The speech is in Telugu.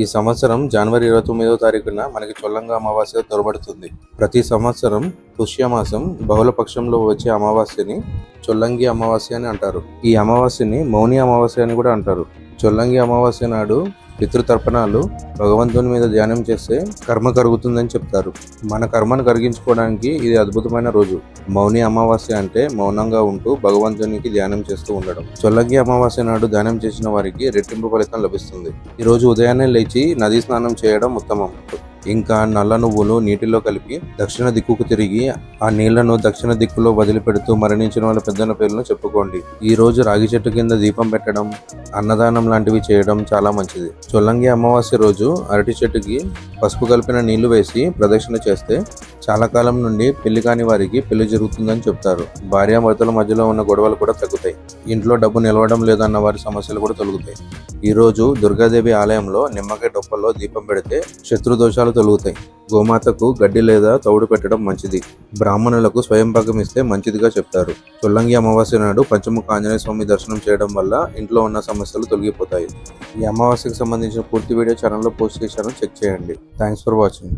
ఈ సంవత్సరం జనవరి 29వ తారీఖున మనకి చొల్లంగా అమావాస్య తోడ్పడుతుంది. ప్రతి సంవత్సరం పుష్యమాసం బహుళ పక్షంలో వచ్చే అమావాస్యని చొల్లంగి అమావాస్య అని అంటారు. ఈ అమావాస్యని మౌని అమావాస్య అని కూడా అంటారు. చొల్లంగి అమావాస్య నాడు పితృతర్పణాలు భగవంతుని మీద ధ్యానం చేస్తే కర్మ కరుగుతుందని చెప్తారు. మన కర్మను కరిగించుకోవడానికి ఇది అద్భుతమైన రోజు. మౌని అమావాస్య అంటే మౌనంగా ఉంటూ భగవంతునికి ధ్యానం చేస్తూ ఉండడం. చొల్లంగి అమావాస్య నాడు ధ్యానం చేసిన వారికి రెట్టింపు ఫలితం లభిస్తుంది. ఈ రోజు ఉదయాన్నే లేచి నదీ స్నానం చేయడం ఉత్తమం. ఇంకా నల్ల నువ్వులు నీటిలో కలిపి దక్షిణ దిక్కుకు తిరిగి ఆ నీళ్లను దక్షిణ దిక్కులో వదిలిపెడుతూ మరణించిన వాళ్ళ పెద్దల పేర్లను చెప్పుకోండి. ఈ రోజు రాగి చెట్టు కింద దీపం పెట్టడం, అన్నదానం లాంటివి చేయడం చాలా మంచిది. చొల్లంగి అమావాస్య రోజు అరటి చెట్టుకి పసుపు కలిపిన నీళ్లు వేసి ప్రదక్షిణ చేస్తే చాలా కాలం నుండి పెళ్లి కాని వారికి పెళ్లి జరుగుతుందని చెప్తారు. భార్యాభర్తల మధ్యలో ఉన్న గొడవలు కూడా తగ్గుతాయి. ఇంట్లో డబ్బు నిలవడం లేదన్న వారి సమస్యలు కూడా తొలగుతాయి. ఈ రోజు దుర్గాదేవి ఆలయంలో నిమ్మకాయ డొప్పల్లో దీపం పెడితే శత్రు దోషాలు తొలగుతాయి. గోమాతకు గడ్డి లేదా తౌడు పెట్టడం మంచిది. బ్రాహ్మణులకు స్వయం భాగం ఇస్తే మంచిదిగా చెప్తారు. చొల్లంగి అమావాస్య నాడు పంచముఖ ఆంజనేయ స్వామి దర్శనం చేయడం వల్ల ఇంట్లో ఉన్న సమస్యలు తొలగిపోతాయి. ఈ అమావాస్యకు సంబంధించిన పూర్తి వీడియో ఛానల్లో పోస్ట్ చేశాను, చెక్ చేయండి. Thanks for watching.